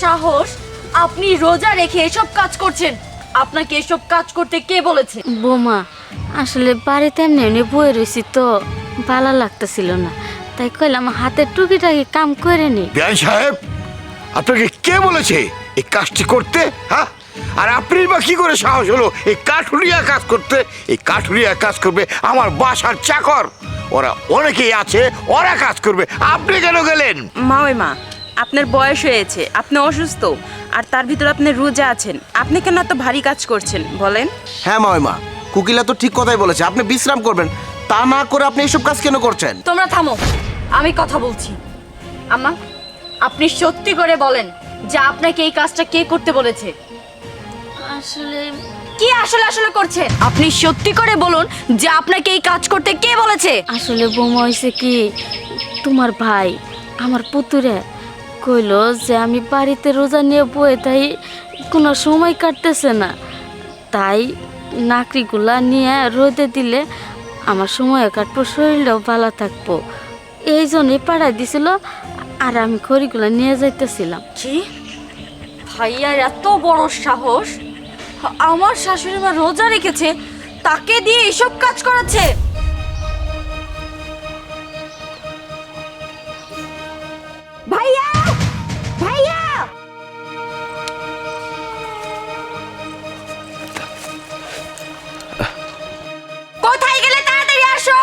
সাহস, আপনি রোজা রেখে এসব কাজ করছেন? আপনাকে এসব কাজ করতে কে বলেছে? বোমা, আসলে বাড়িতে এমনি এমনি বয়ে রয়েছি তো ভালো লাগতেছিল না, তাই কইলাম হাতের টুকিটাকি কাম করে নি। বিআইন সাহেব, আপনাকে কে বলেছে এই কাজটি করতে? হ্যাঁ, আর আপনি বা কি করে সাহস হলো এই কাঠুরিয়া কাজ করতে? এই কাঠুরিয়া কাজ করবে আমার বাসার চাকর, ওরা অনেকেই আছে, ওরা কাজ করবে, আপনি কেন গেলেন? মা, আপনার বয়স হয়েছে, আপনি অসুস্থ, আর তার ভিতর আপনি রোজা আছেন, আপনি কেন এত ভারী কাজ করছেন বলেন? হ্যাঁ মামিমা, কুকিলা তো ঠিক কথাই বলেছে, আপনি বিশ্রাম করবেন, তা না করে আপনি এইসব কাজ কেন করছেন? তোমরা থামো, আমি কথা বলছি। আম্মা, আপনি সত্যি করে বলেন যে আপনাকে এই কাজটা কে করতে বলেছে? আসলে কি আসলে আসলে করছে? আপনি সত্যি করে বলুন যে আপনাকে এই কাজ করতে কে বলেছে? আসলে বোমা হয়েছে কি, তোমার ভাই আমার পুতুরে কইলো যে আমি বাড়িতে রোজা নিয়ে বয়ে তাই কোনো সময় কাটতেছে না, তাই নাকড়িগুলা নিয়ে রোদে দিলে আমার সময় কাটবো, শরীরটাও ভালো থাকবো, এই জন্যই পাড়ায় দিছিল, আর আমি খড়িগুলা নিয়ে যাইতেছিলাম। কি? ভাইয়ার এত বড় সাহস, আমার শাশুড়ি মা রোজা রেখেছে তাকে দিয়ে এসব কাজ করাচ্ছে? ভাইয়া, ভাইয়া! কোথায় গেলে? তাড়াতাড়ি আসো।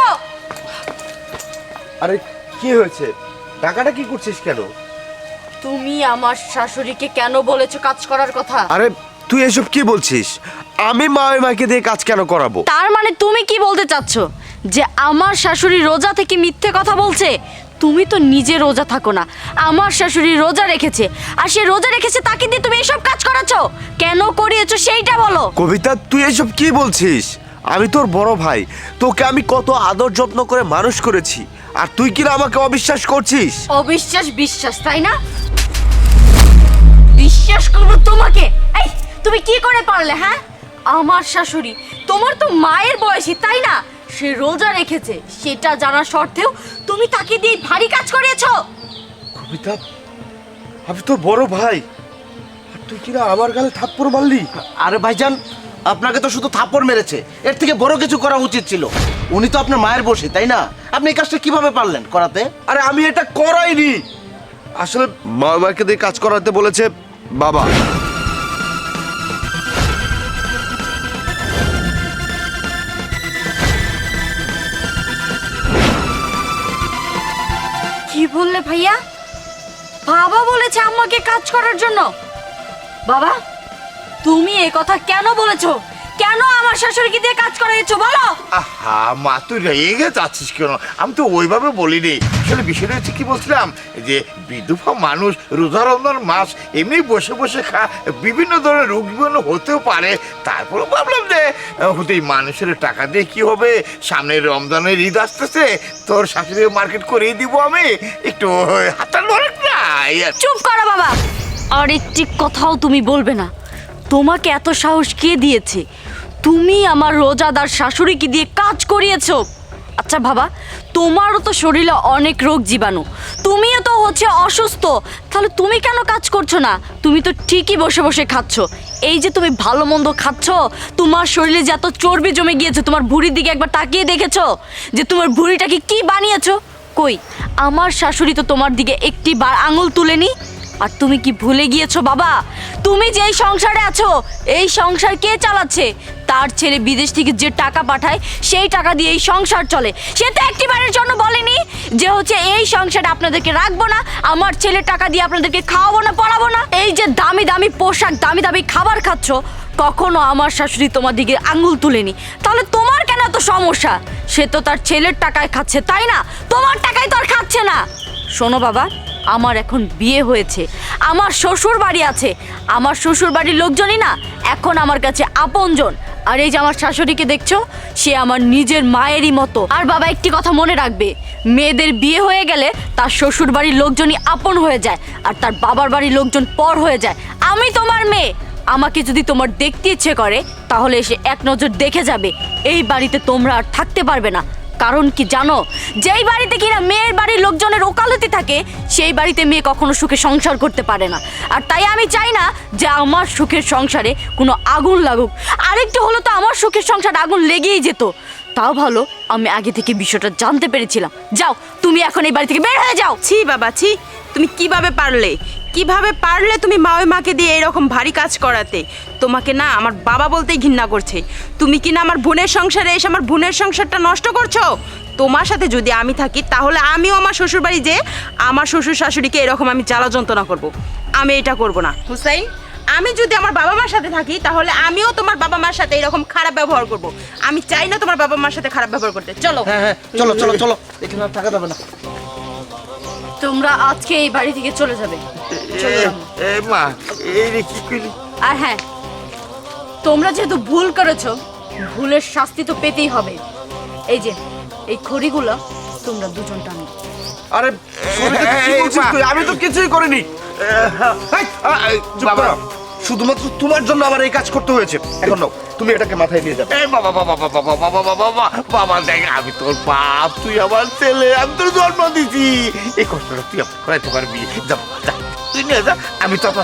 আরে কি হয়েছে? টাকাটা কি করছিস কেন? তুমি আমার শাশুড়িকে কেন বলেছো কাজ করার কথা? আরে তুই এসব কি বলছিস? আমি মামিমাকে দিয়ে কাজ কেন করাবো? তার মানে তুমি কি বলতে চাচ্ছ যে আমার শাশুড়ি রোজা থেকে মিথ্যে কথা বলছে? তুমি তো নিজে রোজা থাকো না, আমার শাশুড়ি রোজা রেখেছে, আর সে রোজা রেখেছে তাকে দিয়ে তুমি এসব কাজ করাচ্ছো? কেন করিয়েছো সেইটা বলো। কবিতা, তুই এসব কি বলছিস? আমি তোর বড় ভাই, তোকে আমি কত আদর যত্ন করে মানুষ করেছি, আর তুই কিনা আমাকে অবিশ্বাস করছিস? অবিশ্বাস বিশ্বাস, তাই না? বিশ্বাস করবো তোমাকে? এই, তুমি কি করে পারলে? হ্যাঁ, আমার শাশুড়ি তোমার তো মায়ের বয়সী, তাই না? সে রোজা রেখেছে সেটা জানা সত্ত্বেও তুমি তাকে দিয়ে ভারী কাজ করিয়েছো। কবিতা, আমি তোর বড় ভাই, আর তুই কিনা আমার গালে থাপ্পড় মারলি? আরে ভাইজান, আপনাকে তো শুধু থাপ্পড় মেরেছে, এর থেকে বড় কিছু করা উচিত ছিল। উনি তো আপনার মায়ের বসে, তাই না? আপনি এই কাজটা কিভাবে পারলেন করাতে? আরে আমি এটা করাইনি, আসলে মামাকে দিয়ে কাজ করাতে বলেছে বাবা। কি বললে ভাইয়া? বাবা বলেছে আমাকে কাজ করার জন্য? বাবা, তুমি এই কথা কেন বলেছো? কেন আমার শাশুড়িকে দিয়ে কাজ করাইছো বলো? আহা মা, তুই রেগে যাচ্ছিস কেন? আমি তো ওইভাবে বলিনি। আসলে বিষয়টা হচ্ছে কি বলছিলাম, যে বিধবা মানুষ, রোজা রমজান মাস, এমনি বসে বসে বিভিন্ন ধরনের রোগ জীবাণু হতেও পারে। তারপরে ভাবলাম যে হতে মানুষের টাকা দিয়ে কি হবে, সামনে রমজানের ঈদ আসতেছে, তোর শাশুড়ি মার্কেট করেই দিব, আমি একটু হাতার ধরে না। চুপ করো বাবা, আর একটি কথাও তুমি বলবে না। তোমাকে এত সাহস কে দিয়েছে? তুমি আমার রোজাদার শাশুড়িকে দিয়ে কাজ করিয়েছো। আচ্ছা বাবা, তোমারও তো শরীরে অনেক রোগ জীবাণু, তুমিও তো হচ্ছে অসুস্থ, তাহলে তুমি কেন কাজ করছো না? তুমি তো ঠিকই বসে বসে খাচ্ছ। এই যে তুমি ভালো মন্দ খাচ্ছ, তোমার শরীরে যে এত চর্বি জমে গিয়েছে, তোমার ভুঁড়ির দিকে একবার তাকিয়ে দেখেছো যে তোমার ভুঁড়িটাকে কি বানিয়েছো? কই, আমার শাশুড়ি তো তোমার দিকে একটি বার আঙুল তুলেনি। আর তুমি কি ভুলে গিয়েছো বাবা, তুমি যে এই সংসারে আছো, এই সংসার কে চালাচ্ছে? তার ছেলে বিদেশ থেকে যে টাকা পাঠায়, সেই টাকা দিয়ে এই সংসার চলে। সে তো একটিবারের জন্য বলেনি যে হচ্ছে এই সংসারে আপনাদেরকে রাখবো না, আমার ছেলে টাকা দিয়ে আপনাদেরকে খাওয়াবো না, পড়াবো না। এই যে দামি দামি পোশাক, দামি দামি খাবার খাচ্ছ, কখনো আমার শাশুড়ি তোমার দিকে আঙুল তুলেনি। তাহলে তোমার কেন এত সমস্যা? সে তো তার ছেলের টাকায় খাচ্ছে, তাই না? তোমার টাকায় তো আর খাচ্ছে না। শোনো বাবা, আমার এখন বিয়ে হয়েছে, আমার শ্বশুর বাড়ি আছে, আমার শ্বশুর বাড়ির লোকজনই না এখন আমার কাছে আপনজন। আর এই যে আমার শাশুড়িকে দেখছো, সে আমার নিজের মায়েরই মতো। আর বাবা, একটি কথা মনে রাখবে, মেয়েদের বিয়ে হয়ে গেলে তার শ্বশুর বাড়ির লোকজনই আপন হয়ে যায়, আর তার বাবার বাড়ির লোকজন পর হয়ে যায়। আমি তোমার মেয়ে, আমাকে যদি তোমার দেখতে ইচ্ছে করে তাহলে এসে এক নজর দেখে যাবে। এই বাড়িতে তোমরা আর থাকতে পারবে না। কারণ কি জানো, যেই বাড়িতে কিনা মেয়ের বাড়ির লোকজনের ওকালতি থাকে সেই বাড়িতে মেয়ে কখনো সুখে সংসার করতে পারে না। আর তাই আমি চাই না যে আমার সুখের সংসারে কোনো আগুন লাগুক। আরেকটু হলো তো আমার সুখের সংসারে আগুন লেগেই যেত। তাও ভালো আমি আগে থেকে বিষয়টা জানতে পেরেছিলাম। যাও তুমি এখন এই বাড়ি থেকে বের হয়ে যাও। ছি বাবা ছি, তুমি কিভাবে পারলে তুমি মাকে দিয়ে এরকম ভারী কাজ করাতে? তোমাকে না আমার বাবা বলতেই ঘৃণা করছে। তুমি কি না আমার বোনের সংসারে এসে আমার বোনের সংসারটা নষ্ট করছো? তোমার সাথে যদি আমি থাকি তাহলে আমিও আমার শ্বশুর বাড়ি যে আমার শ্বশুর শাশুড়িকে এরকম আমি জ্বালা যন্ত্রণা করব। আমি এটা করব না হুসাইন। আমি যদি আমার বাবা মার সাথে থাকি তাহলে আমিও তোমার বাবা মার সাথে এরকম খারাপ ব্যবহার করব। আমি চাই না তোমার বাবা মার সাথে খারাপ ব্যবহার করতে। চলো। হ্যাঁ হ্যাঁ, চলো চলো চলো, এখানে আর থাকা যাবে না। তোমরা আজকে এই বাড়ি থেকে চলে যাবে। এ মা, এই রে কি কইলি? আর হ্যাঁ, তোমরা যেহেতু ভুল করেছো, ভুলের শাস্তি তো পেতেই হবে। এই যে এই খড়িগুলো তোমরা দুজন টানো। আরে সবিতা, তুই কি বলছিস তুই? আমি তো কিছুই করিনি। চুপ বাবা, করো। শুধুমাত্র তোমার জন্য আমার এই কাজ করতে হয়েছে। এখন নাও, তুমি এটাকে মাথায় নিয়ে যাবে। এই বাবা বাবা বাবা বাবা বাবা বাবা বাবা, দেখ আমি তোর বাপ, তুই আমার ছেলে, আমি তোর জন্ম দিছি। এই কষ্টটা তুই আমার করাইতে পারবি? যা বাবা, যা, তুই নিয়ে যা, আমি তথা